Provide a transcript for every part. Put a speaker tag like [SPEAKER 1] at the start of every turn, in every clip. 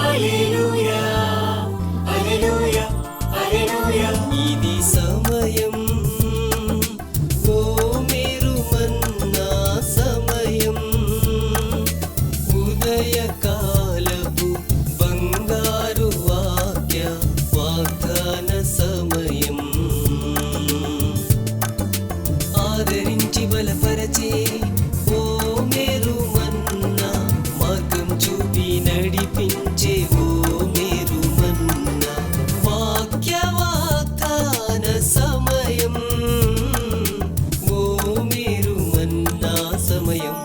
[SPEAKER 1] హల్లెలూయా హల్లెలూయా హల్లెలూయా. ఇది సమయం, ఓ మీరు మన్నా సమయం, ఉదయకాలపు బంగారు వాక్య వాగ్దాన సమయం. ఆదరించి బలపరచే ఓ మేరు మన్నా, మార్గం చూపి నడిపించే ఓ మేరు మన్నా, వాక్య వాగ్దాన సమయం, ఓ మేరు మన్నా సమయం.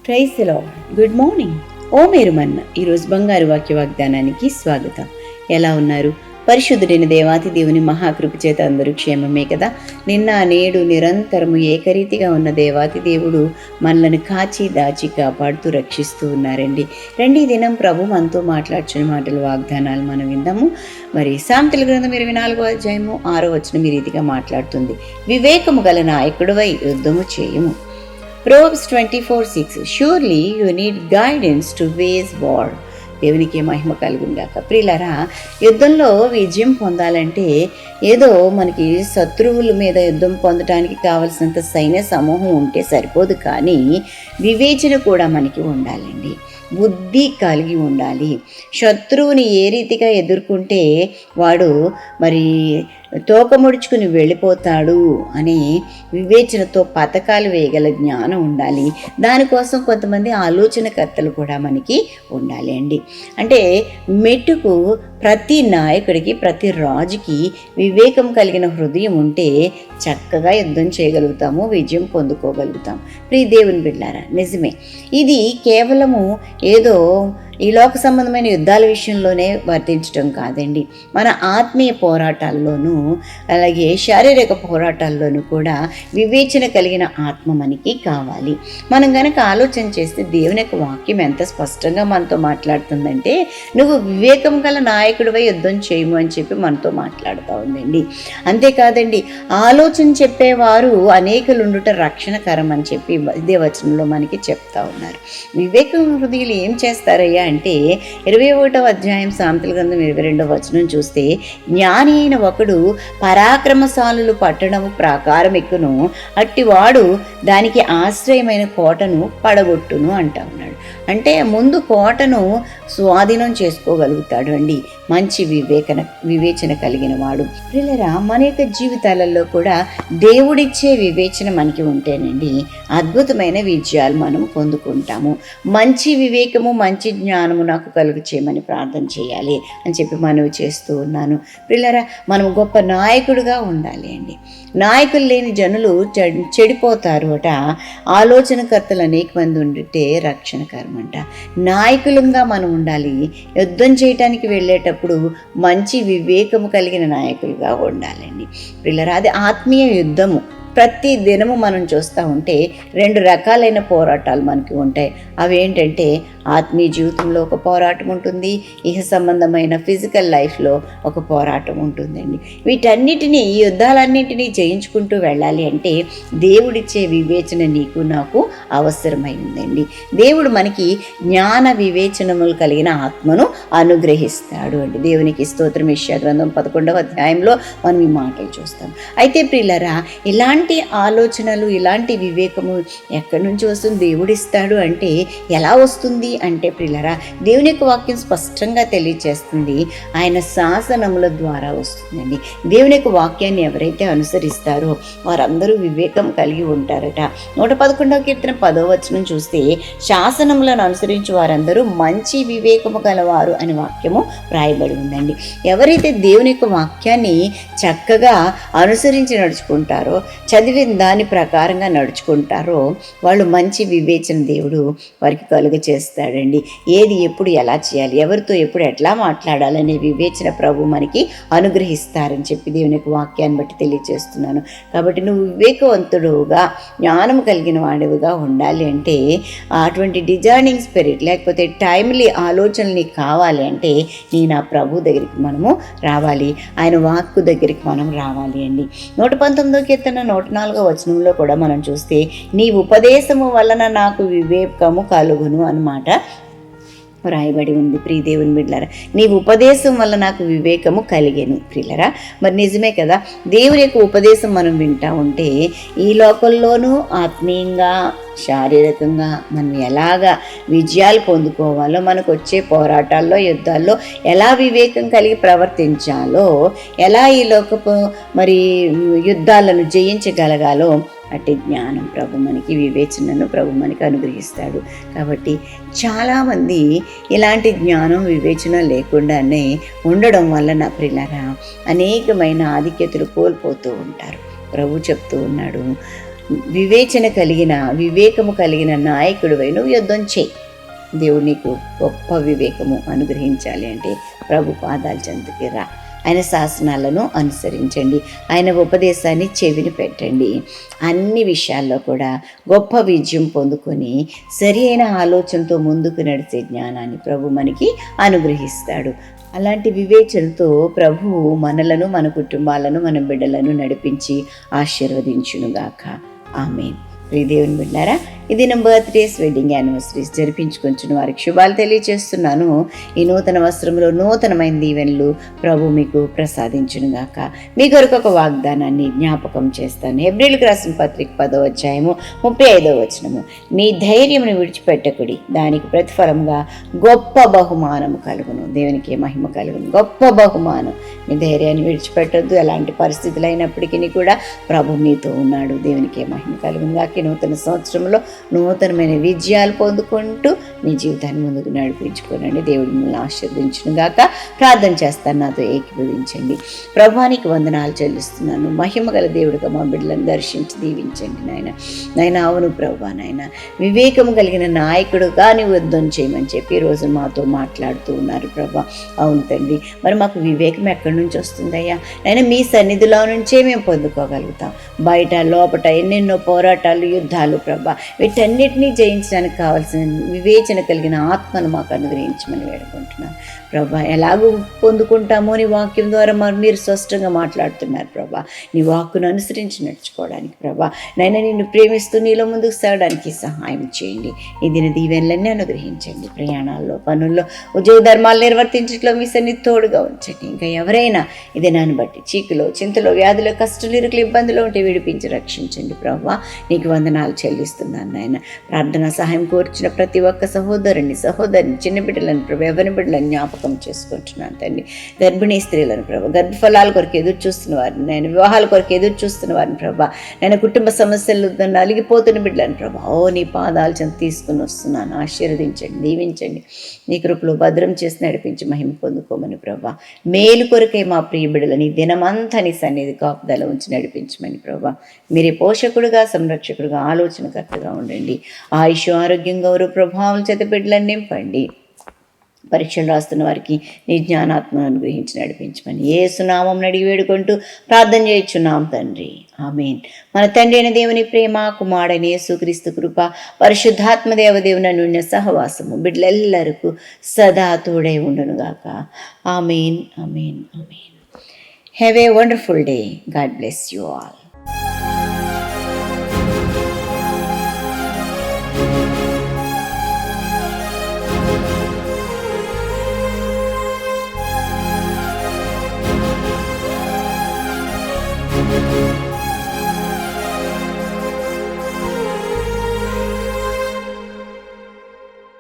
[SPEAKER 2] Praise the lord. Good morning. ఓ మేరు మన్నా ఈరోజు బంగారు వాక్య వాగ్దానానికి స్వాగతం. ఎలా ఉన్నారు? పరిశుద్ధుడైన దేవాతి దేవుని మహాకృప చేత అందరూ క్షేమమే కదా. నిన్న నేడు నిరంతరము ఏకరీతిగా ఉన్న దేవాతి దేవుడు మనల్ని కాచి దాచి కాపాడుతూ రక్షిస్తూ ఉన్నారండి. రండి ఈ దినం ప్రభు మనతో మాట్లాడుచున్న మాటలు వాగ్దానాలు మనం విందాము. మరి సామెతల గ్రంథం 24వ అధ్యాయము 6వ వచనం ఈ రీతిగా మాట్లాడుతుంది. వివేకము గల నాయకుడివై యుద్ధము చేయము. Proverbs 24:6 Surely you need guidance to wage war. దేవునికి మహిమ కలుగుందాక. ప్రియులారా, యుద్ధంలో విజయం పొందాలంటే ఏదో మనకి శత్రువుల మీద యుద్ధం పొందడానికి కావలసినంత సైన్య సమూహం ఉంటే సరిపోదు, కానీ వివేచన కూడా మనకి ఉండాలండి. బుద్ధి కలిగి ఉండాలి. శత్రువుని ఏ రీతిగా ఎదుర్కొంటే వాడు మరి తోక ముడుచుకుని వెళ్ళిపోతాడు అని వివేచనతో పథకాలు వేయగల జ్ఞానం ఉండాలి. దానికోసం కొంతమంది ఆలోచనకర్తలు కూడా మనకి ఉండాలి అండి. అంటే మెట్టుకు ప్రతి నాయకుడికి, ప్రతి రాజుకి వివేకం కలిగిన హృదయం ఉంటే చక్కగా యుద్ధం చేయగలుగుతాము, విజయం పొందుకోగలుగుతాం. ప్రియ దేవుని బిడ్డలారా, నిజమే. ఇది కేవలము ఏదో ఈ లోక సంబంధమైన యుద్ధాల విషయంలోనే వర్తించడం కాదండి. మన ఆత్మీయ పోరాటాల్లోనూ అలాగే శారీరక పోరాటాల్లోనూ కూడా వివేచన కలిగిన ఆత్మ మనకి కావాలి. మనం కనుక ఆలోచన చేస్తే దేవుని యొక్క వాక్యం ఎంత స్పష్టంగా మనతో మాట్లాడుతుందంటే, నువ్వు వివేకం గల నాయకుడివై యుద్ధం చేయము అని చెప్పి మనతో మాట్లాడుతూ ఉందండి. అంతేకాదండి, ఆలోచన చెప్పేవారు అనేకులు ఉండుట రక్షణకరం అని చెప్పి ఇదే వచనంలో మనకి చెప్తా ఉన్నారు. వివేకం హృదయులు ఏం చేస్తారయ్యా అంటే 21వ అధ్యాయం సామెతల గ్రంథం 22వ వచనం చూస్తే, జ్ఞాని అయిన ఒకడు పరాక్రమశాలులు పట్టణము ప్రాకారం ఎక్కును, అట్టివాడు దానికి ఆశ్రయమైన కోటను పడగొట్టును అంటా ఉన్నాడు. అంటే ముందు కోటను స్వాధీనం చేసుకోగలుగుతాడు అండి మంచి వివేచన కలిగిన వాడు. ప్రియులారా, మన యొక్క జీవితాలలో కూడా దేవుడిచ్చే వివేచన మనకి ఉంటేనండి అద్భుతమైన విజయాలు మనం పొందుకుంటాము. మంచి వివేకము, మంచి జ్ఞానము నాకు కలుగు చేయమని ప్రార్థన చేయాలి అని చెప్పి మనవి చేస్తూ ఉన్నాను. ప్రియులారా, మనం గొప్ప నాయకుడిగా ఉండాలి అండి. నాయకులు లేని జనులు చెడిపోతారు అట. ఆలోచనకర్తలు అనేక మంది ఉండితే రక్షణకరం అంట. నాయకులంగా మనం ఉండాలి. యుద్ధం చేయటానికి వెళ్ళేటప్పుడు మంచి వివేకము కలిగిన నాయకులుగా ఉండాలండి. ప్రియులారా, అది ఆత్మీయ యుద్ధము. ప్రతి దినము మనం చూస్తూ ఉంటే 2 రకాలైన పోరాటాలు మనకి ఉంటాయి. అవి ఏంటంటే, ఆత్మీయ జీవితంలో ఒక పోరాటం ఉంటుంది, ఇహ సంబంధమైన ఫిజికల్ లైఫ్లో ఒక పోరాటం ఉంటుందండి. వీటన్నిటినీ, ఈ యుద్ధాలన్నింటినీ జయించుకుంటూ వెళ్ళాలి అంటే దేవుడిచ్చే వివేచన నీకు నాకు అవసరమై ఉందండి. దేవుడు మనకి జ్ఞాన వివేచనములు కలిగిన ఆత్మను అనుగ్రహిస్తాడు అండి. దేవునికి స్తోత్రం. యెషయా గ్రంథం 11వ అధ్యాయంలో మనం ఈ మాటలు చూస్తాం. అయితే ప్రియులారా, ఇలాంటి ఆలోచనలు, ఇలాంటి వివేకము ఎక్కడి నుంచి వస్తుంది? దేవుడిస్తాడు. అంటే ఎలా వస్తుంది అంటే ప్రియులారా, దేవుని యొక్క వాక్యం స్పష్టంగా తెలియజేస్తుంది, ఆయన శాసనముల ద్వారా వస్తుందండి. దేవుని యొక్క వాక్యాన్ని ఎవరైతే అనుసరిస్తారో వారందరూ వివేకం కలిగి ఉంటారట. 111వ కీర్తన 10వ వచనం చూస్తే, శాసనములను అనుసరించి వారందరూ మంచి వివేకము గలవారు అని వాక్యము రాయబడి ఉందండి. ఎవరైతే దేవుని యొక్క వాక్యాన్ని చక్కగా అనుసరించి నడుచుకుంటారో, చదివిన దాని ప్రకారంగా నడుచుకుంటారో వాళ్ళు మంచి వివేచన దేవుడు వారికి కలుగ చేస్తాడండి. ఏది ఎప్పుడు ఎలా చేయాలి, ఎవరితో ఎప్పుడు ఎట్లా మాట్లాడాలనే వివేచన ప్రభు మనకి అనుగ్రహిస్తారని చెప్పి దేవుని యొక్క వాక్యాన్ని బట్టి తెలియజేస్తున్నాను. కాబట్టి నువ్వు వివేకవంతుడుగా, జ్ఞానం కలిగిన వాడివిగా ఉండాలి అంటే, అటువంటి డిజైనింగ్ స్పిరిట్ లేకపోతే టైమ్లీ ఆలోచనలు నీకు కావాలి అంటే నీ నా ప్రభు దగ్గరికి మనము రావాలి, ఆయన వాక్కు దగ్గరికి మనం రావాలి అండి. 119వ కీర్తన 104వ వచనంలో కూడా మనం చూస్తే, నీ ఉపదేశము వలన నాకు వివేకము కలుగును అన్నమాట రాయబడి ఉంది. ప్రియ దేవుని బిడ్డలారా, నీ ఉపదేశం వల్ల నాకు వివేకము కలిగెను. ప్రియులరా, మరి నిజమే కదా, దేవుని యొక్క ఉపదేశం మనం వింటా ఉంటే ఈ లోకంలోనూ ఆత్మీయంగా శారీరకంగా మనం ఎలాగా విజయాలు పొందుకోవాలో, మనకు వచ్చే పోరాటాల్లో యుద్ధాల్లో ఎలా వివేకం కలిగి ప్రవర్తించాలో, ఎలా ఈ లోకపు మరి యుద్ధాలను జయించగలగాలో అట్టి జ్ఞానం ప్రభు మనకి, వివేచనను ప్రభు మనకి అనుగ్రహిస్తాడు. కాబట్టి చాలామంది ఇలాంటి జ్ఞానం వివేచన లేకుండానే ఉండడం వలన ప్రియులారా అనేకమైన ఆధిక్యతలు కోల్పోతూ ఉంటారు. ప్రభు చెప్తూ ఉన్నాడు, వివేకము కలిగిన నాయకుడివై నువ్వు యుద్ధం చేయి. దేవుడు నీకు గొప్ప వివేకము అనుగ్రహించాలి అంటే ప్రభు పాదాల చెంతకి రా, ఆయన శాసనాలను అనుసరించండి, ఆయన ఉపదేశాన్ని చెవిని పెట్టండి. అన్ని విషయాల్లో కూడా గొప్ప విజయం పొందుకొని సరి అయిన ఆలోచనతో ముందుకు నడిచే జ్ఞానాన్ని ప్రభు మనకి అనుగ్రహిస్తాడు. అలాంటి వివేచనతో ప్రభువు మనలను, మన కుటుంబాలను, మన బిడ్డలను నడిపించి ఆశీర్వదించునుగాక. ఆమేన్. ప్రియ దేవుని బిడ్డారా, ఇది నా బర్త్డేస్, వెడ్డింగ్ యానివర్సరీస్ జరిపించుకుంటున్న వారికి శుభాలు తెలియజేస్తున్నాను. ఈ నూతన వస్త్రంలో నూతనమైన దీవెనలు ప్రభు మీకు ప్రసాదించునుగాక. మీ కొరకు ఒక వాగ్దానాన్ని జ్ఞాపకం చేస్తాను. హెబ్రీయులకు రాసిన పత్రిక 10వ అధ్యాయము 35వ వచనము, నీ ధైర్యమును విడిచిపెట్టకుడి, దానికి ప్రతిఫలంగా గొప్ప బహుమానము కలుగును. దేవునికి మహిమ కలుగును. గొప్ప బహుమానం. మీ ధైర్యాన్ని విడిచిపెట్టొద్దు. ఎలాంటి పరిస్థితులు అయినప్పటికీ కూడా ప్రభు మీతో ఉన్నాడు. దేవునికి మహిమ కలుగునుగాక. నూతన సంవత్సరంలో నూతనమైన విజయాలు పొందుకుంటూ మీ జీవితాన్ని ముందుకు నడిపించుకోనండి. దేవుడు మిమ్మల్ని ఆశీర్వదించునుగాక. ప్రార్థన చేస్తాను, నాతో ఏకీభవించండి. ప్రభువానికి వందనాలు చెల్లిస్తున్నాను. మహిమ గల దేవుడిగా మా బిడ్డలను దర్శించి దీవించండి నాయన. అవును ప్రభా, నాయన వివేకము కలిగిన నాయకుడుగా నీవు యుద్ధం చేయమని చెప్పి ఈరోజు మాతో మాట్లాడుతూ ఉన్నారు ప్రభా. అవును తండ్రి, మరి మాకు వివేకం ఎక్కడి నుంచి వస్తుందయ్యా? నాయన మీ సన్నిధిలో నుంచే మేము పొందుకోగలుగుతాం. బయట లోపట ఎన్నెన్నో పోరాటాలు, యుద్ధాలు ప్రభా, వీటన్నిటినీ జయించడానికి కావాల్సిన వివేచన కలిగిన ఆత్మను మాకు అనుగ్రహించమని వేడుకుంటున్నాను ప్రభా. ఎలాగూ పొందుకుంటామో నీ వాక్యం ద్వారా మరి మీరు స్పష్టంగా మాట్లాడుతున్నారు ప్రభా. నీ వాక్కును అనుసరించి నడుచుకోవడానికి ప్రభా, నైనా నిన్ను ప్రేమిస్తూ నీలో ముందుకు సాగడానికి సహాయం చేయండి. ఈ దిన దీవెనలన్నీ అనుగ్రహించండి. ప్రయాణాల్లో, పనుల్లో, ఉద్యోగ ధర్మాలు నిర్వర్తించట్లో మీ సన్నిధి తోడుగా ఉంచండి. ఇంకా ఎవరైనా ఇదే నన్ను బట్టి చీకులో, చింతలో, వ్యాధులు, కష్టాలు, ఇరుకులు, ఇబ్బందులు ఉంటే విడిపించి రక్షించండి ప్రభా. నీకు వందనాలు చెల్లిస్తున్నాను నాయన. ప్రార్థన సహాయం కోర్చిన ప్రతి ఒక్క సహోదరుని, చిన్న బిడ్డలను ప్రభు, ఎవరి బిడ్డలను జ్ఞాపకం చేసుకుంటున్నాను తండ్రి. గర్భిణీ స్త్రీలను ప్రభు, గర్భఫలాల కొరకు ఎదురు చూస్తున్న వారిని, నేను వివాహాల కొరకు ఎదురు చూస్తున్న వారిని ప్రభా, నేను కుటుంబ సమస్యలు నలిగిపోతున్న బిడ్డలను ప్రభా, నీ పాదాలు చెంత తీసుకుని వస్తున్నాను. ఆశీర్వదించండి, దీవించండి, నీ కృపలో భద్రం చేసి నడిపించి మహిమ పొందుకోమని ప్రభా. మేలు కొరకే మా ప్రియ బిడ్డలని దినమంతా నీ సన్నిధి కాపుదల ఉంచి నడిపించమని ప్రభా. మీరే పోషకుడుగా, సంరక్షకుడుగా, ఆలోచనకర్తగా ఉండండి. ఆయుష్, ఆరోగ్యం, గౌరవ ప్రభావం చేత బిడ్డలను నింపండి. పరీక్షలు రాస్తున్న వారికి నీ జ్ఞానాత్మను అనుగ్రహించి నడిపించమని యేసు నామం అడిగి వేడుకుంటూ ప్రార్థన చేయుచున్నాం తండ్రి. ఆమేన్. మన తండ్రి అయిన దేవుని ప్రేమ, కుమారుడైన యేసుక్రీస్తు కృప, పరిశుద్ధాత్మ దేవదేవుని అన్యోన్య సహవాసము బిడ్డలెల్లరికూ సదా తోడై ఉండునుగాక. Amen, amen, amen. Have a wonderful day. God bless you all.